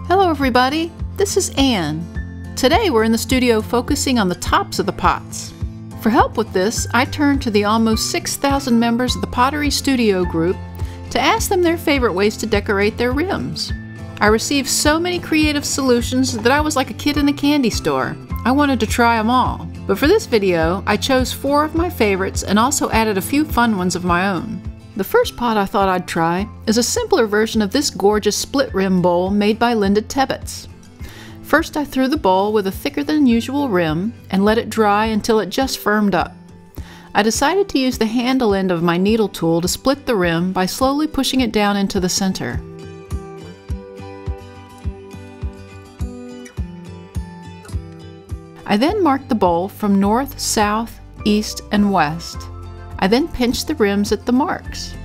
Hello everybody, this is Anne. Today we're in the studio focusing on the tops of the pots. For help with this, I turned to the almost 6,000 members of the Pottery studio group to ask them their favorite ways to decorate their rims. I received so many creative solutions that I was like a kid in a candy store. I wanted to try them all. But for this video, I chose 4 of my favorites and also added a few fun ones of my own. The first pot I thought I'd try is a simpler version of this gorgeous split rim bowl made by Linda Tebbets. First I threw the bowl with a thicker than usual rim and let it dry until it just firmed up. I decided to use the handle end of my needle tool to split the rim by slowly pushing it down into the center. I then marked the bowl from north, south, east, and west. I then pinched the rims at the marks.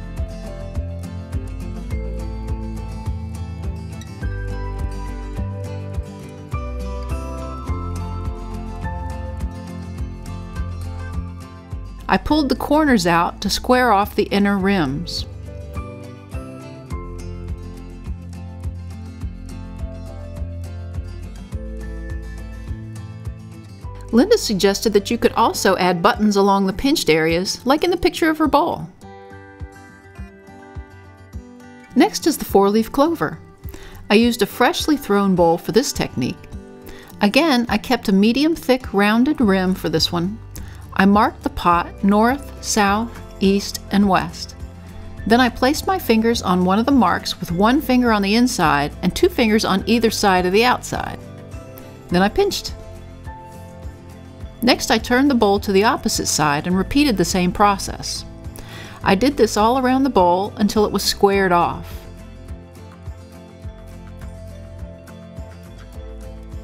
I pulled the corners out to square off the inner rims. Linda suggested that you could also add buttons along the pinched areas, like in the picture of her bowl. Next is the 4-leaf clover. I used a freshly thrown bowl for this technique. Again, I kept a medium thick rounded rim for this one. I marked the pot north, south, east, and west. Then I placed my fingers on one of the marks with 1 finger on the inside and 2 fingers on either side of the outside. Then I pinched. Next, I turned the bowl to the opposite side and repeated the same process. I did this all around the bowl until it was squared off.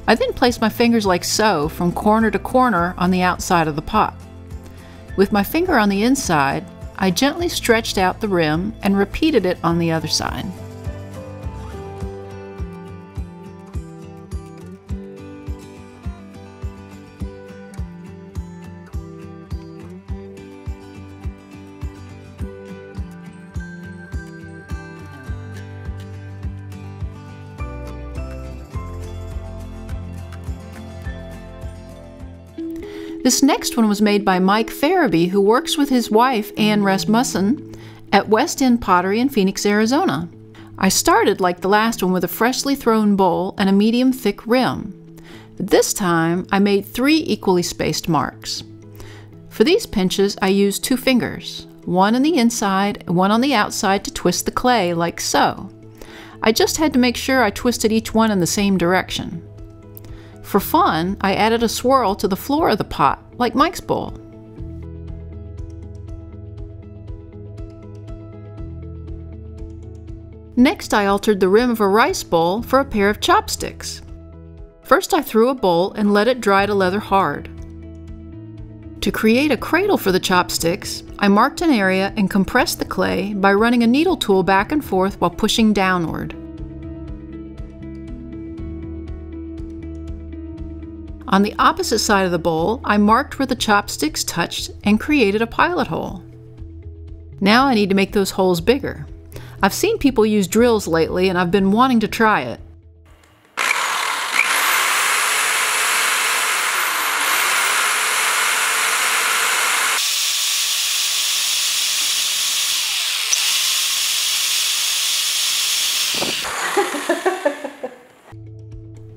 I then placed my fingers like so from corner to corner on the outside of the pot. With my finger on the inside, I gently stretched out the rim and repeated it on the other side. This next one was made by Mike Farabee, who works with his wife, Ann Rasmussen, at West End Pottery in Phoenix, Arizona. I started like the last one with a freshly thrown bowl and a medium thick rim. This time I made 3 equally spaced marks. For these pinches I used 2 fingers, one on the inside and one on the outside to twist the clay like so. I just had to make sure I twisted each one in the same direction. For fun, I added a swirl to the floor of the pot, like Mike's bowl. Next, I altered the rim of a rice bowl for a pair of chopsticks. First, I threw a bowl and let it dry to leather hard. To create a cradle for the chopsticks, I marked an area and compressed the clay by running a needle tool back and forth while pushing downward. On the opposite side of the bowl, I marked where the chopsticks touched and created a pilot hole. Now I need to make those holes bigger. I've seen people use drills lately and I've been wanting to try it.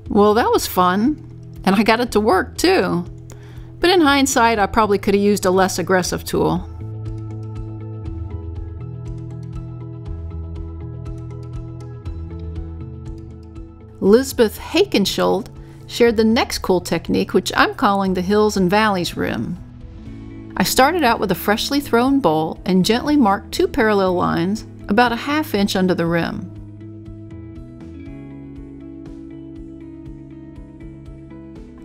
Well, that was fun. And I got it to work too. But in hindsight, I probably could have used a less aggressive tool. Lisbeth Heijkenskjold shared the next cool technique, which I'm calling the Hills and Valleys rim. I started out with a freshly thrown bowl and gently marked 2 parallel lines about a ½ inch under the rim.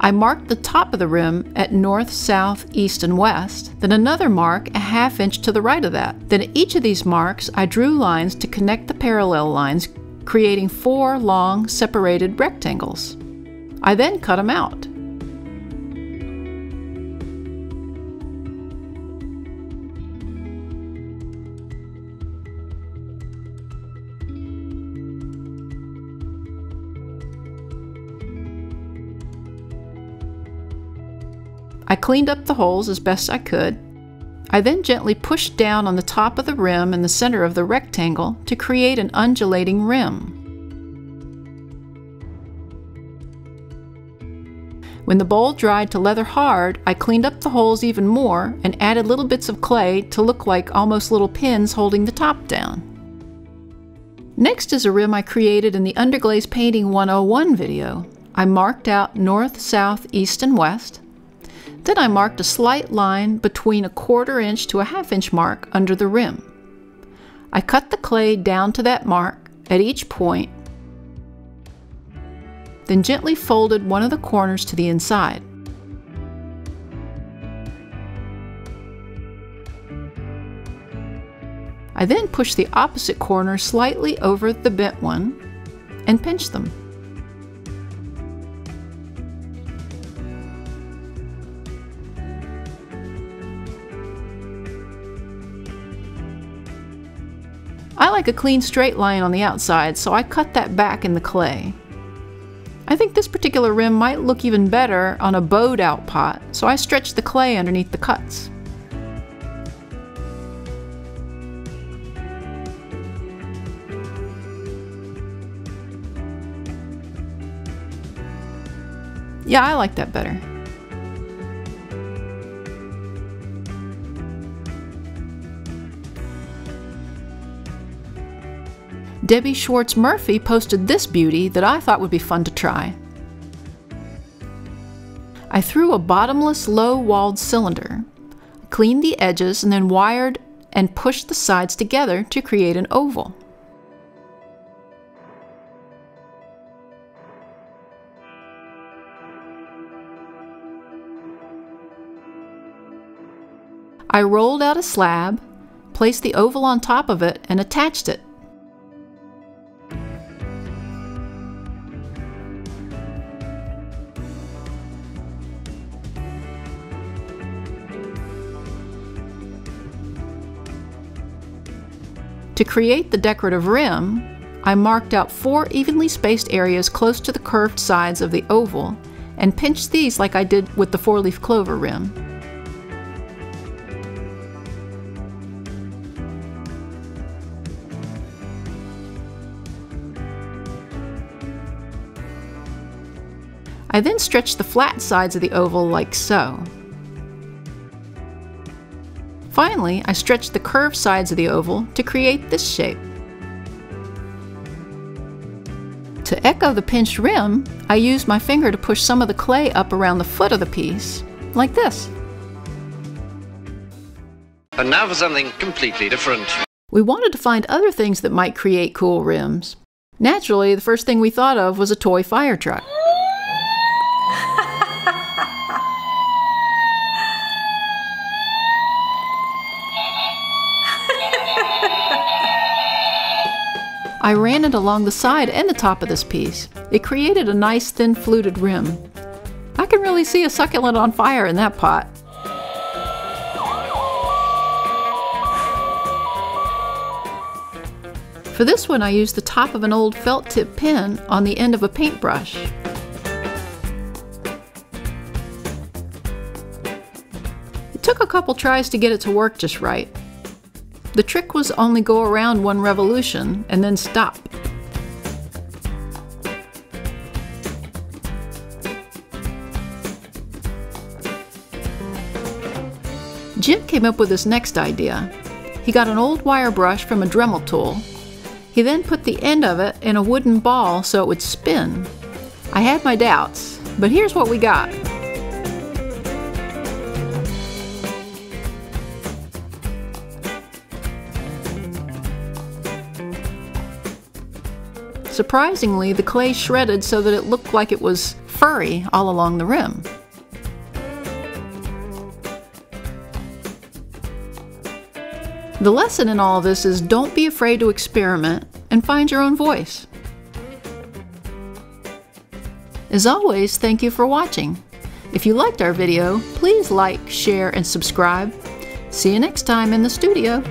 I marked the top of the rim at north, south, east, and west, then another mark a ½ inch to the right of that. Then at each of these marks, I drew lines to connect the parallel lines, creating 4 long, separated rectangles. I then cut them out. I cleaned up the holes as best I could. I then gently pushed down on the top of the rim in the center of the rectangle to create an undulating rim. When the bowl dried to leather hard, I cleaned up the holes even more and added little bits of clay to look like almost little pins holding the top down. Next is a rim I created in the Underglaze Painting 101 video. I marked out north, south, east, and west. Then I marked a slight line between a 1/4 inch to a 1/2 inch mark under the rim. I cut the clay down to that mark at each point, then gently folded one of the corners to the inside. I then pushed the opposite corner slightly over the bent one and pinched them. I like a clean straight line on the outside, so I cut that back in the clay. I think this particular rim might look even better on a bowed out pot, so I stretched the clay underneath the cuts. Yeah, I like that better. Debbie Schwartz Murphy posted this beauty that I thought would be fun to try. I threw a bottomless, low-walled cylinder, cleaned the edges, and then wired and pushed the sides together to create an oval. I rolled out a slab, placed the oval on top of it, and attached it. To create the decorative rim, I marked out 4 evenly spaced areas close to the curved sides of the oval and pinched these like I did with the 4-leaf clover rim. I then stretched the flat sides of the oval like so. Finally, I stretched the curved sides of the oval to create this shape. To echo the pinched rim, I used my finger to push some of the clay up around the foot of the piece, like this. And now for something completely different. We wanted to find other things that might create cool rims. Naturally, the first thing we thought of was a toy fire truck. I ran it along the side and the top of this piece. It created a nice thin fluted rim. I can really see a succulent on fire in that pot. For this one, I used the top of an old felt tip pen on the end of a paintbrush. It took a couple tries to get it to work just right. The trick was only go around 1 revolution and then stop. Jim came up with his next idea. He got an old wire brush from a Dremel tool. He then put the end of it in a wooden ball so it would spin. I had my doubts, but here's what we got. Surprisingly, the clay shredded so that it looked like it was furry all along the rim. The lesson in all of this is don't be afraid to experiment and find your own voice. As always, thank you for watching. If you liked our video, please like, share, and subscribe. See you next time in the studio.